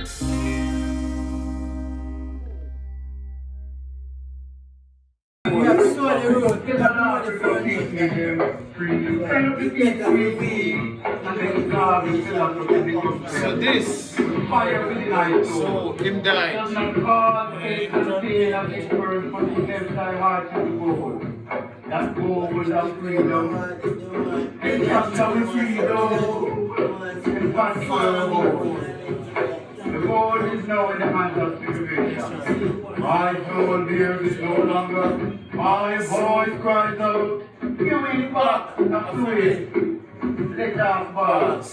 We have so many roads, get up on the phone. So this, so him died. That goal of freedom. It's not freedom. The goal is now in the hands of civilization. My soul here is no longer. My voice cries out. Give me back the way. Let our pass.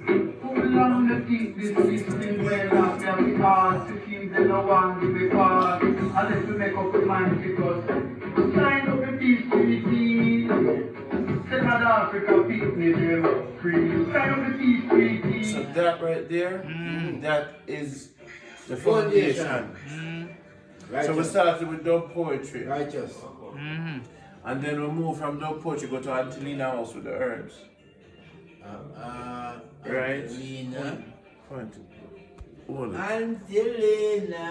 Too long to keep this system well after we pass. To keep the no one to be passed. Unless we make up the mind because sign up the peace treaty. South Africa picnic free. Sign up the peace treaty. So that right there, that is the foundation. So we started with dub poetry. Righteous. And then we moved from dub poetry, go to Angelina House with the herbs. Right? Angelina. Angelina.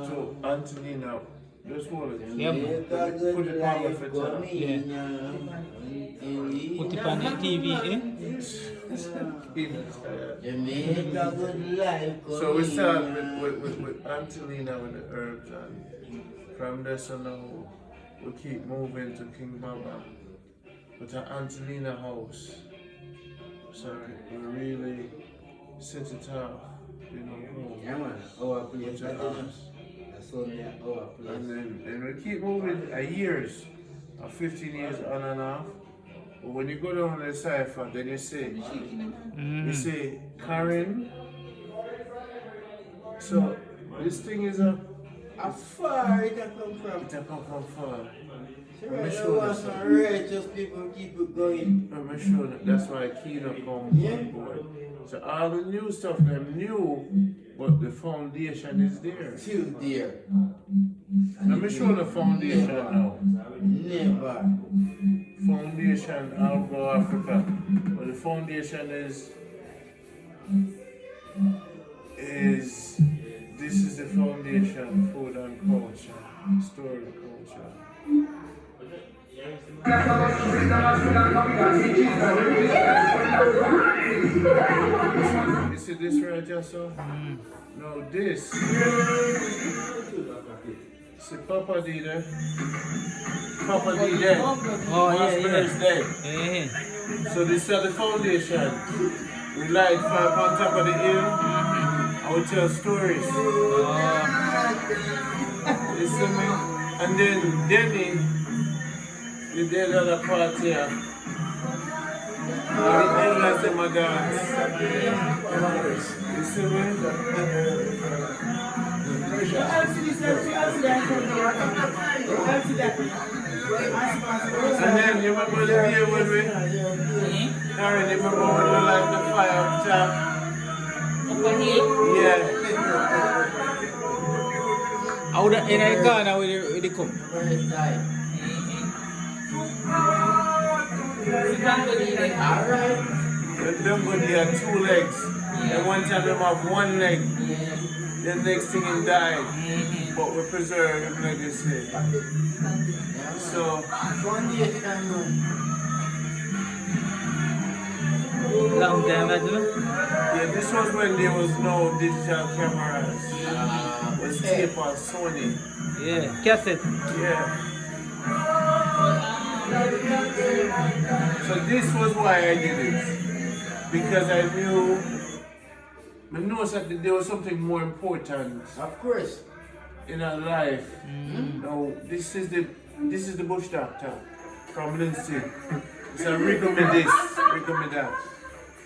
So Angelina. Just hold it. Yeah, put the power for top. Yeah. Put it on the TV, eh? Jamaica good life. So we start with Angelina with the herbs, and from there so now we keep moving to King Baba with the Angelina House. So we really set it off, you know. Yeah, man. Our place. With the arms. That's only our place. And then we keep moving years, 15 years on and off. But when you go down the cipher, then you say Karen. So this thing is a far it come from. It come from far. Right, some righteous people keep it going. I'm sure that's why Kino come on board. So all the new stuff them new, but the foundation is there. Still there. I'm sure the foundation now. Never. Foundation Algo Africa. But the foundation is this is the foundation, food and culture, story culture. You see this right here, so? No, this. See Papa D there? Papa D there. Oh, Master is dead. Yeah. So this is the foundation. We light fire on top of the hill. I will tell stories. You see me? And then Denny, the dead other part here. And the elders in my dance. You see me? And then you remember the day when we Karen, you remember when we light the fire up top? Yeah. I would have in the corner with the cup. When them go there had 2 legs. And one time them have 1 leg. The next thing he died. But we preserve him legacy. So Long time ago. yeah, this was when there was no digital cameras. It was tape on Sony. Yeah, cassette. Yeah. So this was why I did it. Because I knew that there was something more important Of course. in our life. No, this is the bush doctor from Lindsay. So recommend this, recommend that.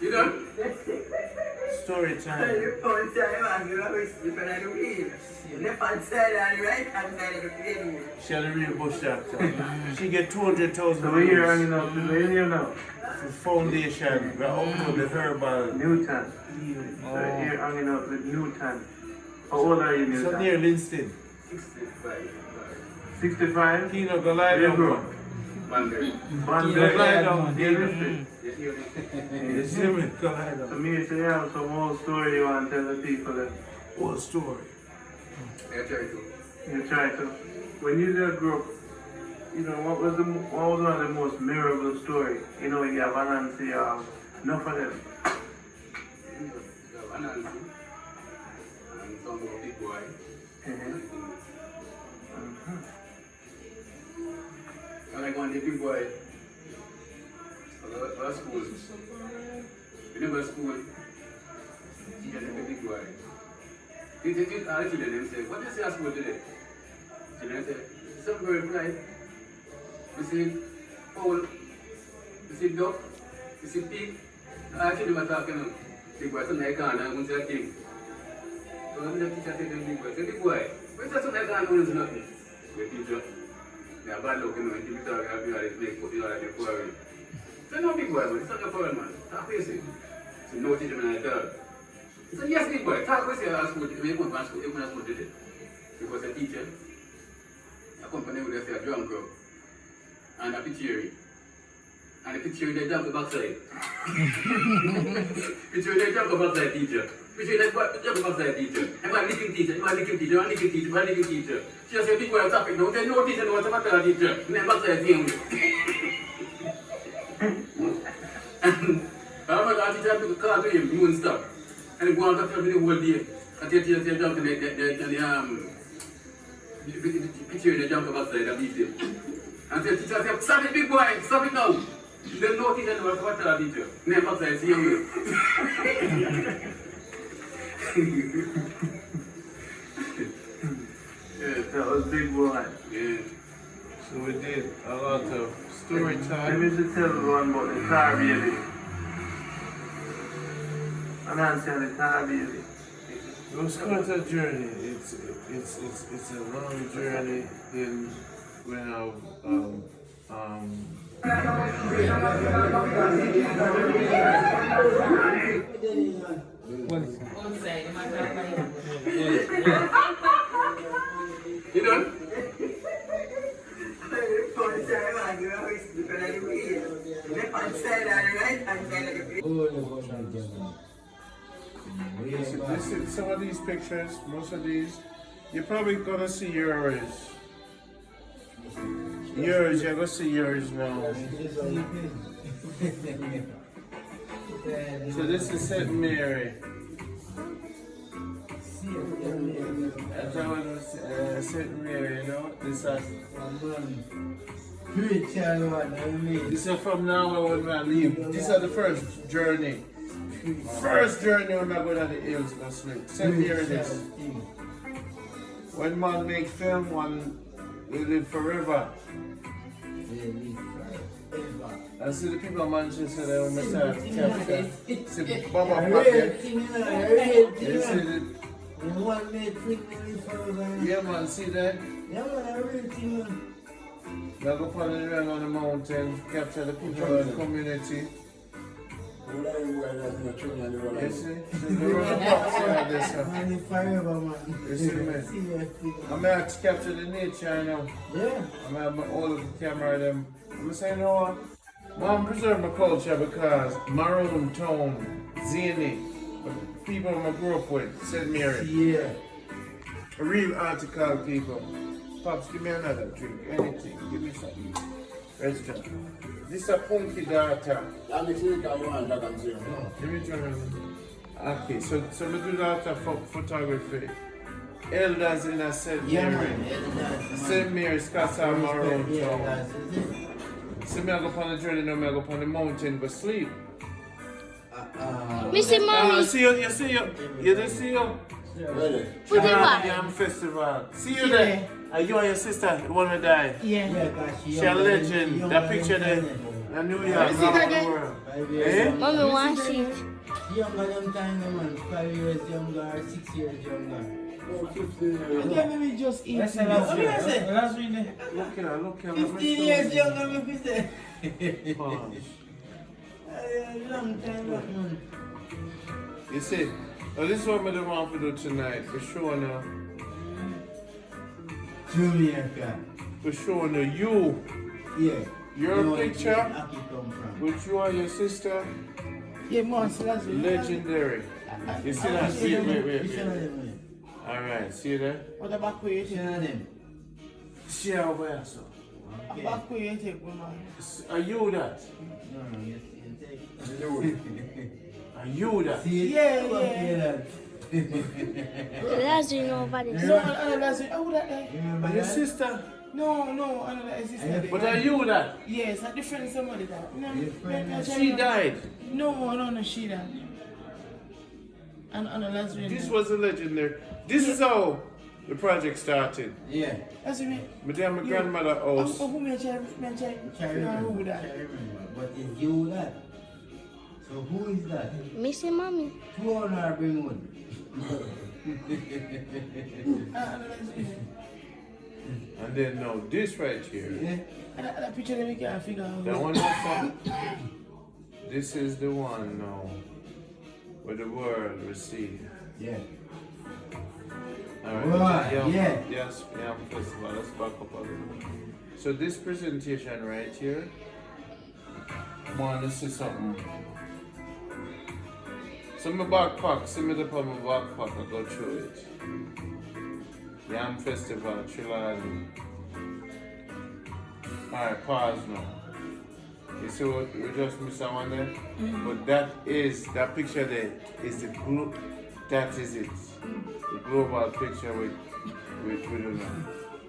You know? Story time. You can't tell you are sleeping on the wheel. Left hand side and right hand side of the plane. She had a real bush doctor. She get 200,000 So we're hanging out with you now. for foundation. We upload the herbal. Newton. So you're hanging out with Newton. How old are you, Newton? So near Linston. 65. Kino go lie down. Monday. Collider. You listen. You see me? Collider. So me say you have some old story you want to tell the people that What story? you try to. When you just grew up, you know, what was one of the most memorable story? You know, you have Anansi, you have enough of them. Anansi and some of the big boy. And like one the big boy for school. We never school. He just a big boy. They them say, what do you say at school today? Children say, some bird fly. We see owl, we see duck, we see pig. Actually, I'm talking big boy, something I can't, I'm going to say a king. So I'm going to teach them big boy. Say, big boy, what's that something I can't do nothing? The teacher, they are bad luck, you know, and you talk, I'll be able to make what you are at the quarry. Say, no, big boy, but it's not your problem, man. Talk with you. So, no teacher, man, I tell. He said, yes, big boy, talk with you at school, you come to school, everyone at school today. Because a teacher, a company would say a drum club, and a picture. And the picture they jump backside. Picture they jump backside teacher. Picture they jump backside teacher. I'm a licking teacher, I'm a licking teacher, I'm a licking teacher, I'm a licking teacher. She just said, big boy, traffic, no, there's no teacher, no, what's a matter teacher. And then backside thing. And I remember the teacher took a car to him, he wouldn't stop. And he go on to tell me the whole day. And the teacher said, jump in the picture they jump backside and beat him. And the teacher said, stop it, big boy, stop it now. There's no teacher to watch a teacher. Never say, see you. Yeah, that was big boy. Yeah. So we did a lot of story Let time. me just tell everyone about the car baby. Anansi and the car baby. It was quite a journey. It's a long journey in when You done? some of these pictures, most of these, you're probably gonna see yours. You're gonna see yours now. So this is St. Mary. That's how it's St. Mary, you know? This is from now on when I leave. These are the first journey. First journey when I go down the hills and sleep. St. Mary this. When man make film, one will live forever. I see the people of Manchester there when I start capture. See Baba Packet. You see the... Yeah man, see that? Yeah man, I really think man. Now go follow the rain on the mountain, capture the people of the community. You see? The road pops like this. Man, it's forever man. You see me? I'm going to capture the nature now. Yeah. I'm going to have all of the camera them. I'm going to say, you know what? I'm preserve my culture because Maroon Town, Zany, people I grew up with, St. Mary. Yeah. Real article people. Pops, give me another drink, anything, give me something. Restaurant. This is a punky daughter. Give me one. Okay, so we do that for photography. Elders in a St. Mary. St. Mary, Scassa, Maroon Town. So me I go on the journey now, me I go on the mountain go sleep. Missy Mommy. See you see you. You didn't see you? Put it back. Yam Festival. See you there. Are you and your sister, the one who died? Yeah. She a legend. That picture there. In New York, all over the world. Eh? Mommy wants it. Younger them time, man. 5 years younger, 6 years younger. 15 years. Okay, maybe just 18 years. What do you say? Last week. Look here. 15 years younger, maybe say. Long time back, man. You see, well, this is what I want to do tonight. We're showing Jamaica. we're showing you. Yeah. Your picture Aki come from. with you and your sister, Yeah, Master, that's it. legendary. You see that? Which one of Wait. them? Alright, see that? What about where you Which take? one of them? See over here, so. Okay. Back where you take, man. Are you that? No, you take. Are you that? See, Yeah. That's you know about No, this. that's it. Oh, that. Remember Your that? sister? No, I know that existed. But are you that? Yes, a different somebody that. No, Different. She died. No, she died. And that's really. This was a legendary. This is how the project started. Yeah. That's me. My dear, my grandmother house. Who me check? Carry Who that? remember. But it's you that. So who is that? Missy mommy. Two on our bring one. And then now this right here. Yeah. That picture that we can't figure out. That one also. This is the one now where the world received. Yeah. Alright. Right, yeah. Yes, festival. Let's back up a little. So this presentation right here. Man, this is something. So my backpack, see me up on my backpack, I go through it. Yam Festival, Trilani. Alright, pause now. You see what we just missed that one there? But that picture there is that is it. The global picture with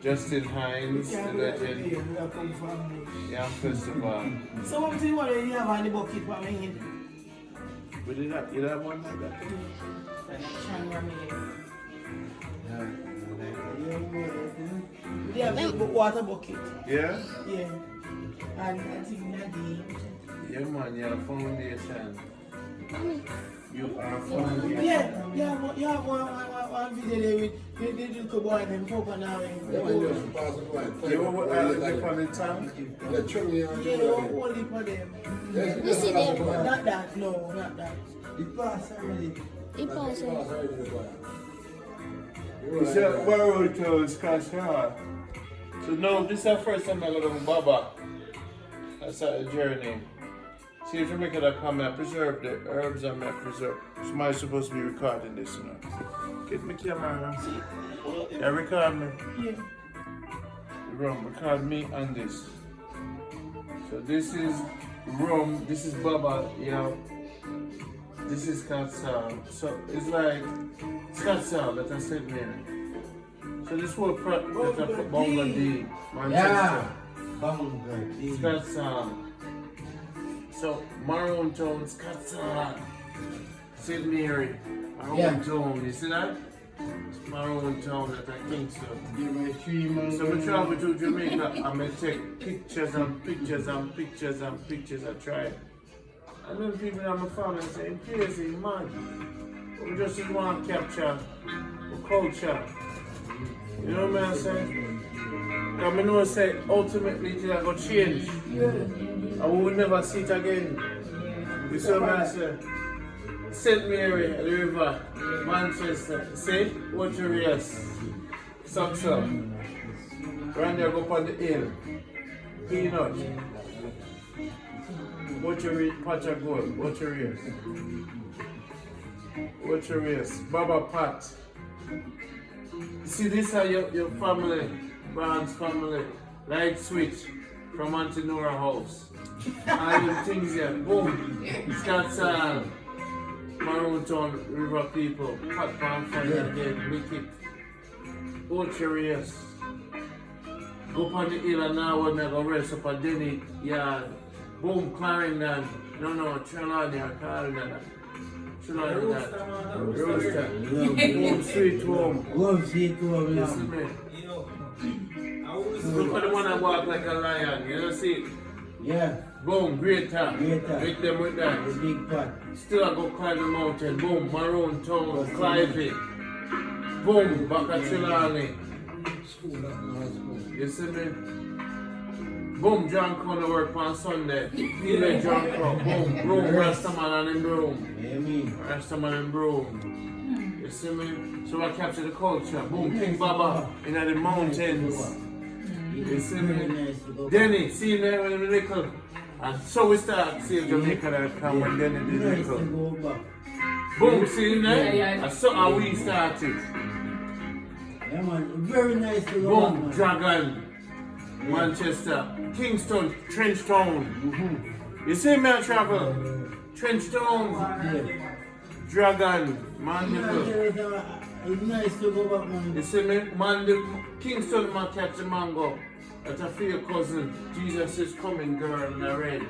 Justin Hines, the legend, Yam Festival. So what do you want to have on the bucket for me? We did that, you have one like that? Yeah, water bucket. Yeah? Yeah. And I think that Yeah man, you're a foundation. Mommy. You are a foundation. Yeah, one video there with the little boy and Papa now. You were on the tank? Yeah, only for them. You see them? Not that, no, not that. The pass already. It passes. You said, where we to Scotch Hall? So no, this is the first time I go to Baba. That's a journey. See if Jamaica that come and preserve the herbs and I preserve. Somebody's supposed to be recording this, you know. Get me camera. Yeah, record me. Yeah. Rum, record me and this. So this is rum, this is Baba, yeah. This is Katsal. So it's like Katsal that I said there. So this whole prep that I put Bangladesh, Manchester. Bangladesh. Katsal. So Maroon Town, Katsal. St. Mary, Maroon Town. You see that? It's Maroon Town that I think so. Give me 3 months. So we travel to Jamaica and we take pictures and pictures and pictures and pictures. I try. And then people in my family say, crazy man. But we just didn't want to capture the culture. You know what I'm saying? Because I know say ultimately it's going to change. And we will never see it again. You see what I'm saying? St. Mary, the river, Manchester, see? What you race? Success. Rondie go up on the hill. Peanut. What your race? Patch of gold. What your race? What your race? Baba Pat. See, this are your family, Brown's family. Light switch from Auntie Nora house. All them things here. Boom. Scotsal. Maroon Town River people. Pat Pan Fire again. Make it. What your race? Go up on the hill and now we're going to rest up at Denny yard. Boom, Clarendon. No, Trelawney or Clarendon. Trelawney. Rooster. Boom, Sweet Home. Love sweet home. You see me? Look at the one that walk like a lion. You know, see? Yeah. Boom, Great Town. Make them with that. The big pot. Still I go climb the mountain. Boom, Maroon Town, Clive. Boom, back at Trelawney. You see me? Boom, John Connor work on Sunday. He let John Connor. Boom, Broom, Rastaman and him Broom. Yeah, me. Rastaman and Broom. You see me? So I capture the culture. Boom, King Baba in the mountains. You see Very me? nice to go back. Denny, see me when we little. And so we start seeing Jamaica that come when Denny did Nice to little. go back. Boom, see me? Yeah. And so how we started. Yeah, man. Very nice to go back, Boom, man. Dragon, Manchester, Kingston, Trenchtown. You see me I travel? Trenchtown, Yeah. Dragon, Yeah, man. it's nice to go back, man. You see me? Man, Kingston man catch the mango. That's a fear cousin. Jesus is coming, girl in the red.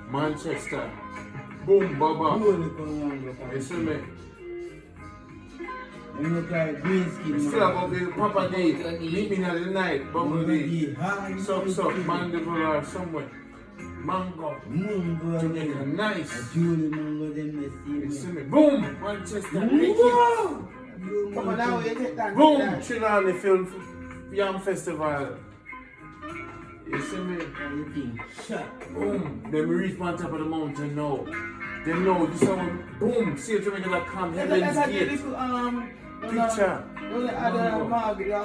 Manchester. Boom, baba. Holy come on, go back. You see me? You look like green skin, Still about the Papa D. Meet me in the night. Bubble D. Suck, mandible or somewhere. Mango. Mungo Jamaica, again. nice. Julie Mungo, them You the see same. me? Boom! Manchester. Mungo! Papa, now you take that. Boom! Chilani Film Yam Festival. You see me? Everything. Shut. Boom! Then we reach on top of the mountain now. Then now, this one, boom! See if Jamaica.com, Heaven's Gate. Picture. Those other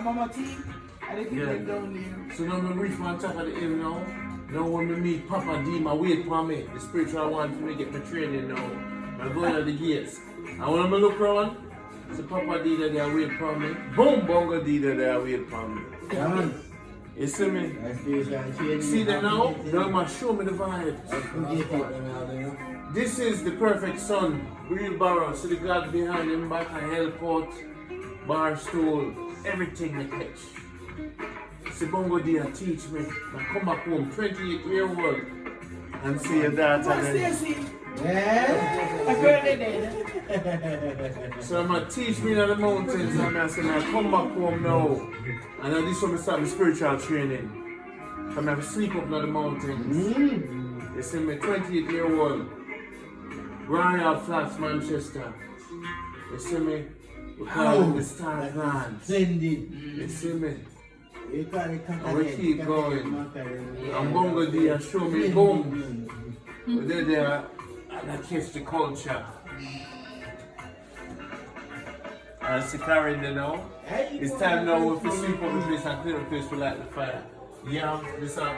Mama T. I didn't Yeah. think down there. So now we reach on top of the hill now. Now when we meet Papa D, my wait for me. The spiritual one for me get my training now. I'm going at the gates. And when I look around, so Papa D that they wait for me. Boom! Bongo D that they wait for me. Yeah, man. You see me? That's spiritual training. See that now? Now must show me the vibes. Forget it. This is the perfect son, real barrel. See the God behind him back, a helport, bar stool, everything I catch. See Bongo Dia teach me. I come back home, 28-year-old, and see your daughter What's then. this? Yeah. I heard it there. So I'm gonna teach me in the mountains, and I say, I come back home now. And now this one I start my spiritual training. I'm gonna sleep up in the mountains. You see me, 28-year-old. Royal Flats, Manchester. You see me? We call it the Star Plan. Send it. You see me? You call it And we keep going. And Bongo Dia show me boom. We're there and I catch the culture. And see Karen there now. It's time now we sweep up the place and clear the place to light the fire. Yeah, this is a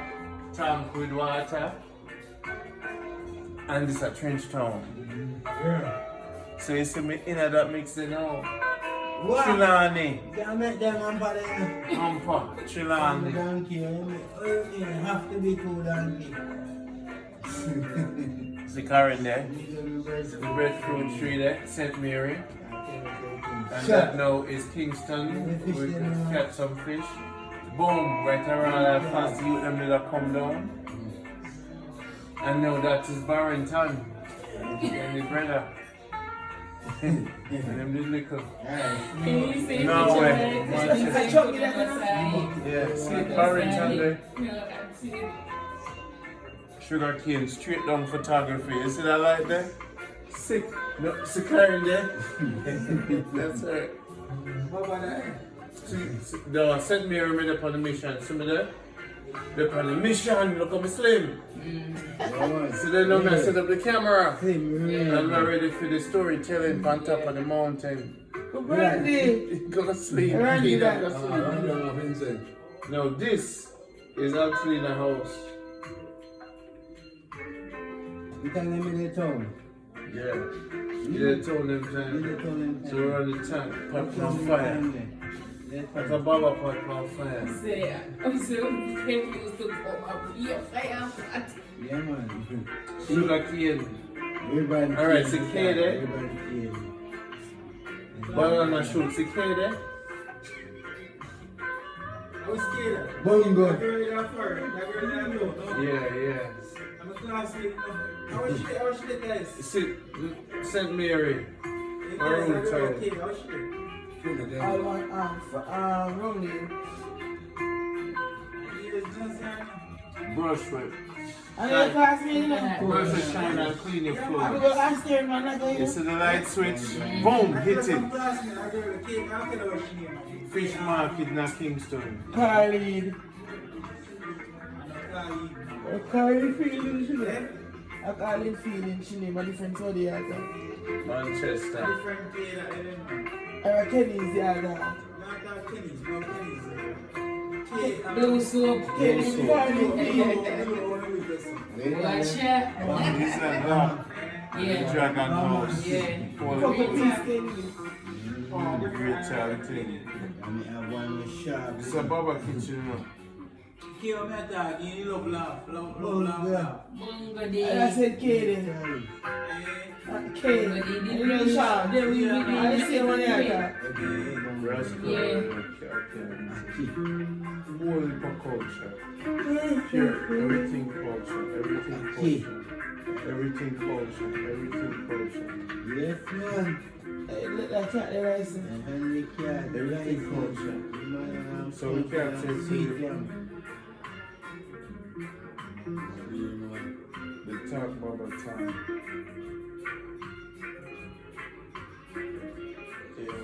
tank with water. And this is a trench town. So you see me in that mix you know. Chilani. Can't make them umpa them. Umpa. Chilani. Donkey. You have to be cool donkey. See Karen there. See the breadfruit tree there. St. Mary. And that now is Kingston. We can catch some fish. Boom, right around that fast youth them will come down. And now that is Barrington. And the brother. And them did little. Can you see No picture way. of it? Manchester. Show me that. Yeah, see Barrington there. Yeah, I see it. Sugar cane, straight down photography. You see that light there? Sick. No, see Karen there? That's right. See, the St. Mary made up on the mission. See me there? They're on the mission. Look at me slim. So then now I set up the camera. I'm not ready for the storytelling on top of the mountain. Rondie. Go to sleep. Rondie, Kid, go to sleep. Now this is actually the house. You can name me the town. Yeah. You told them time. So we're on the tank, pot on fire. That's a baba pot on fire. Say, I'm so confused to come up here. Fire. Yeah, man. Sugar cane. Everybody. Alright, so K there. Everybody. Banana shoot, see K there? I was scared. Bongo. Yeah. I'm a classic. How was she guys? See, St. Mary. Maroon Town. How was she? I want Rondie. Brush with. And your classmate, man. Brush with shine and clean your I floor. go upstairs, man. I go You here. see the light switch? Boom, hit it. Fish market in Kingston. Carly. Carly feeling, she know. I call it feeling, she name a different for the other. Manchester. Kenny's the other. Blue soap. This Watch ya. is that Yeah. Dragon House. Yeah. Great child thing. And I have one with sharp. This is a Baba kitchen, you know. Kill me attack, you love laugh. Bunga I day. said Kaden. Kaden. You know Sean. I say one here. Holy culture. Pure, everything culture. Everything culture. Yes, man. Let that cat there, I say. And we can't. Everything culture. So we can't take sweet it. one. They talk about the time.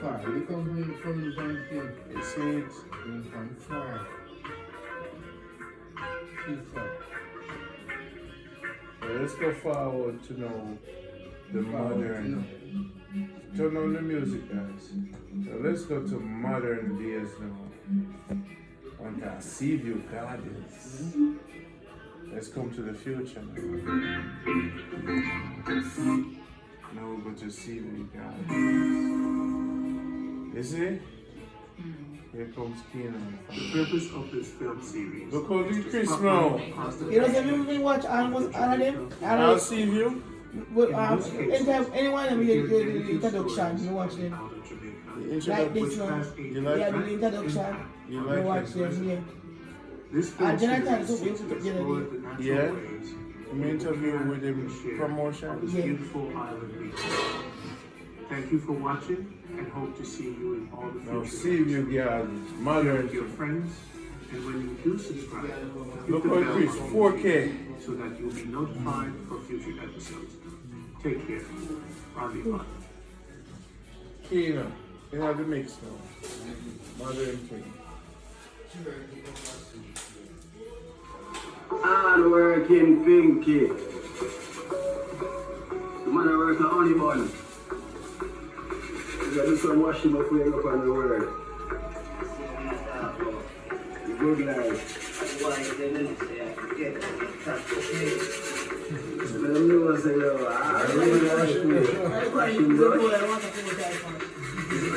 Far. We come from here. You see it? We come far. Too far. So let's go forward to know the modern. Turn on the music, guys. So let's go to modern days now. On the Sea View Gardens. Let's come to the future now. Now we go to Sea View Gardens. You see? Here comes Keenan. The purpose of this film series. Look how the is to Chris spotlight now. positive You know, some people been watch almost all of them. I'll Sea View. Anytime anyone of you do the introduction, you watch them. out of Jamaica. The Like introduction. this one. You Yeah, like the it? introduction. You You like watch it? them, yeah. This film Jonathan, series so seeks we to took the explore other the natural Yeah. ways I'm interview with him on promotion. this Yeah. beautiful island beach. Thank you for watching and hope to see you in all the Now future. Sea View Gardens. Modern. With your friends, and when you do subscribe, Look hit the how bell Chris, on 4K. so that you'll be notified for future episodes. Take care. Rondie. Keenan. You have the mix now. Modern thing. Hard working Pinky. The man I work on honey bun. You gotta do some washing before you go up on the word. You good life. Let them know I say, yo, I really washing brush.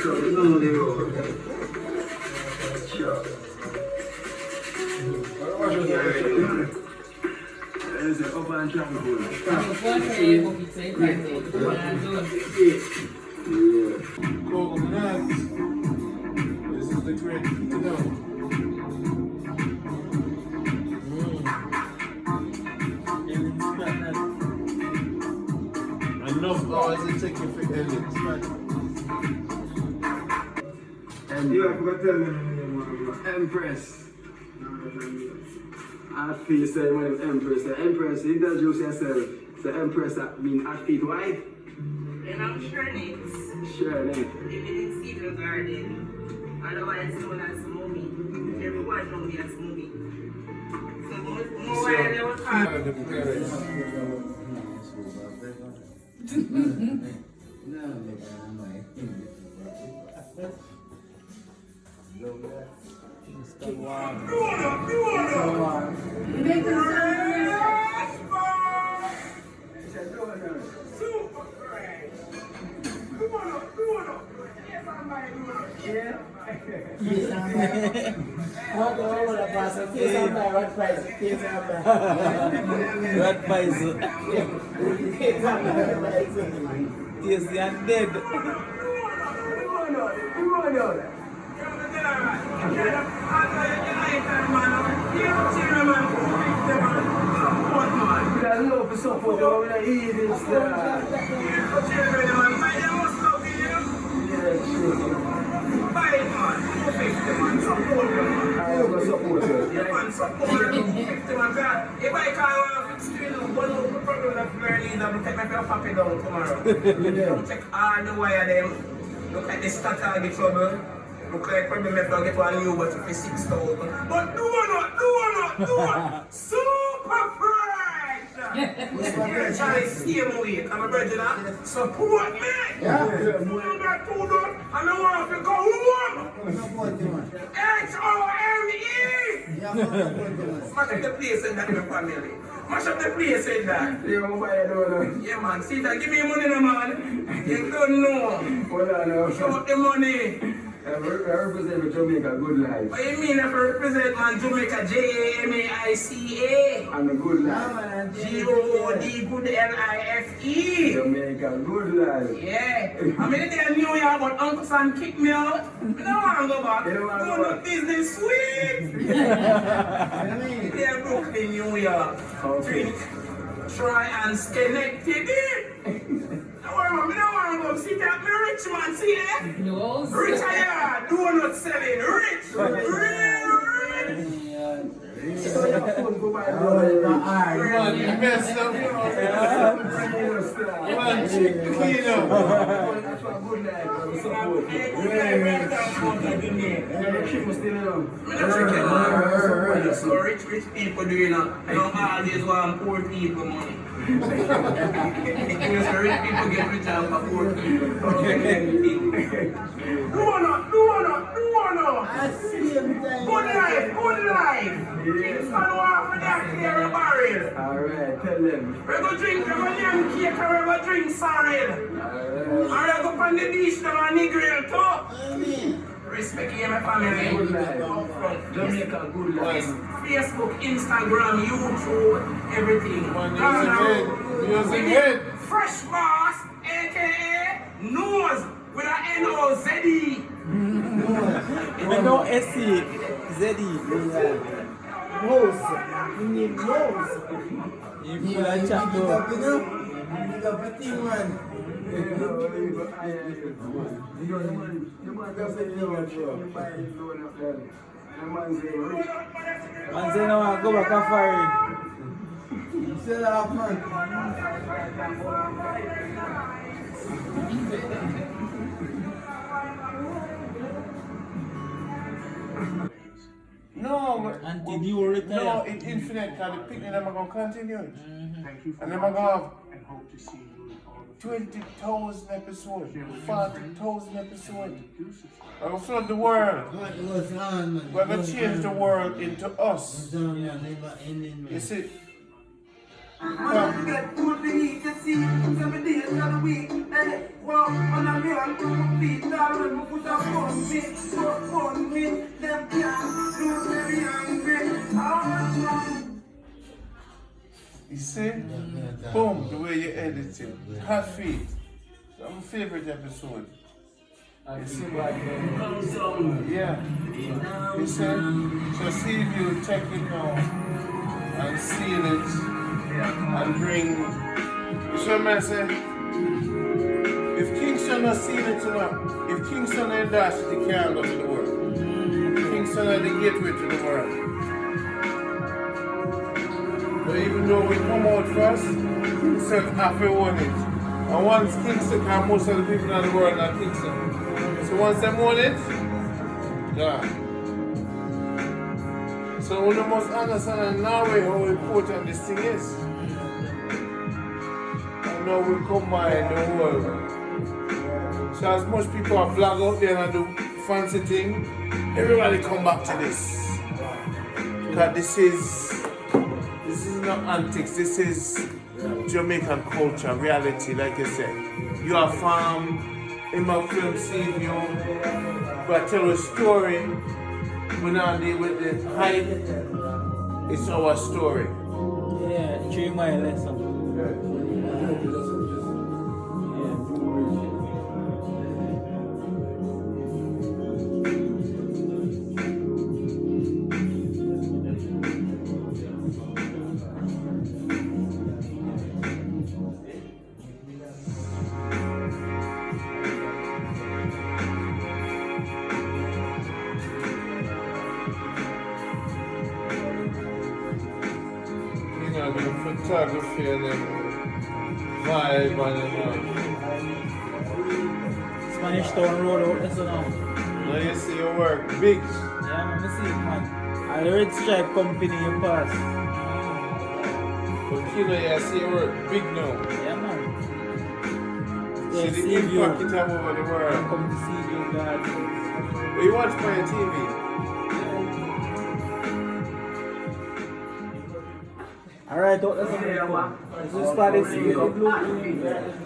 So, no, they go. Sure. There's an open and travel pool. Coconut. This is the great thing to know. Enough hours it take you for edit. And you have to tell me, Empress. I feel say my name Empress. The Empress, introduce yourself. The Empress that mean at feet wife. And I'm Shernix, Sure, living in Cedar Garden, otherwise known as Mommy. Everyone knows me as Mommy. So more while they were calling. What the price? What price? What price? Yes, they are dead. If I can't one of the problem of Berlin, I'm take my papi down tomorrow. Check all the wire them. Look at the starter of the trouble. Look like probably me to get one new but for 6,000. But no. Super fresh! Charlie, same week. I'm a virgin. Support me! Yeah. More than 2 dollars. And I want to go home! H-O-M-E! Smash up the place in that, your family. Mash up the place in that. Yeah, man. See that? Give me money, no, man. You don't know. Show up the money. I represent Jamaica good life. What you mean if I represent, man? Jamaica, Jamaica. And a good life. G-O-O-D, good L-I-F-E. Jamaica good life. Yeah. I mean, they New York, but Uncle Sam kicked me out. I don't want to go back. No business, sweet. They're Brooklyn, New York. Drink, try and Schenectady. Don't worry, man. I don't want to go see that. Me rich man, see eh? No. Rich I am. Donut selling. Rich. Real rich. Man, you messed up. Man, chick clean up. That's what good life. I support you. So rich people doing that. Don't always want poor people money. Because rich people get rich out of poor people. Good life. Kingston walk with that clear a barrel. Alright, tell them. We go drink, we go yam cake, and we go drink sorrel. And we go on the beach, them and the grill too. Respect you, my family. Good life. Jamaica good life. Facebook, Instagram, YouTube, everything. Music head. Fresh Boss, aka Nose, with a N-O-Z-E. We know S-E, Z-E. Nose. You need nose. You feel like chat though. You got a team, man. Man say no want to go back a foreign. You say that, man. No, but Until you retire. no, it's infinite because the picnic them are going to continue. And they're going to have 20,000 episodes, 40,000 episodes. We're going to flood the world. What was on, man? We're going to change the world into us. Never ending, man. You see? Man, get food to eat, you see, 7 days of the week. Hey, walk on a mirror, 2 feet, darling, we put a bun me, so bun me, them can't do very hungry. You see? Boom, the way you edit it. Hot feet. That's my favorite episode. You see? Yeah. You see? So see if you check it now and seal it and bring. You see what I'm saying? If Kingston not seen it enough, if Kingston endorse it, he can't go to the world. Kingston are the gateway to the world. But even though we come out first, Kingston have to own it. And once Kingston can, most of the people in the world are Kingston. So once they own it, yeah. So we must understand in Norway how important this thing is. And now we combine the world. So as much people are flag out there and do fancy thing, everybody come back to this. Because this is not antics, this is Jamaican culture, reality, like I said. You are farm, in my film scene, you but tell a story, we're not deal with the hype, it's our story. Yeah, 3 mile lesson. Photography and then vibe and Spanish Town Road out there, so now. now you see your work big. Yeah, man, I see it, man. And the Red Stripe Company you pass. But you know, you see your work big now. Yeah, man. See Yeah, the see you. impact it have over the world. Come to see you, God. But you watch my TV. Alright, that's this is for this blue.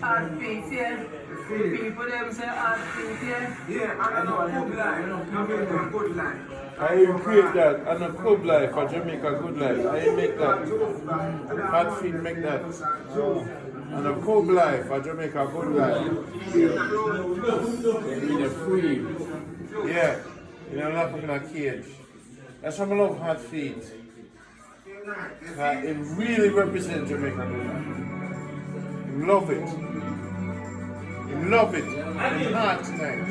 Hard feet, yeah. People them say hard feet, yeah. Yeah, I know good life. Jamaica good life. I create that, and a club life for Jamaica good life. I make that. Hard feet make that. And a club life for Jamaica good life. In a free. Yeah. You know, not in a cage. That's why I love hard feet. It really represents Jamaica good life. Love it. You love it. In heart tonight.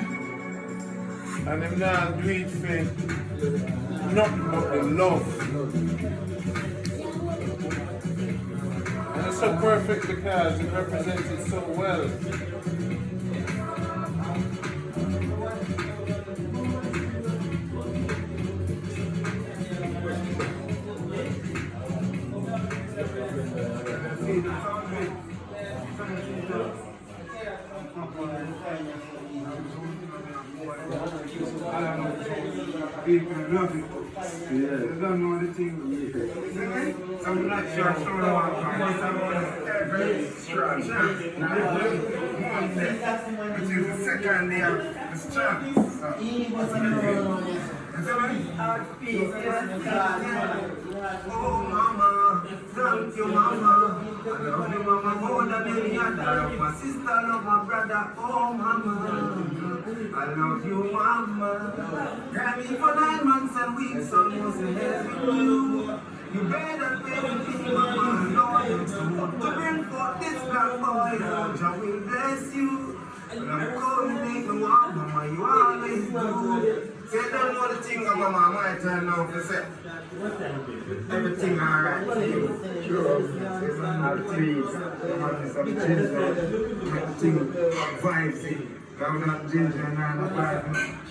And I'm not do it for nothing but the love. And it's so perfect because it represents it so well. People love it. Yeah. They don't know the thing. I'm not sure very strong. Which is the second day of the strong. Oh mama, thank you mama. I love you mama more than any other. I love my sister, I love my brother. Oh mama, I love you mama. Got me for 9 months and weeks, almost a year with you. You better pay me mama, Lord, to bring forth this black boy. Jah will bless you. I'm calling me the one, mama, you always do. Say, don't know the thing of my mama, my turn now for say. Everything alright for you. Sure. Please. Some ginger. Everything vibes in. I'm not ginger and I'm not vibing.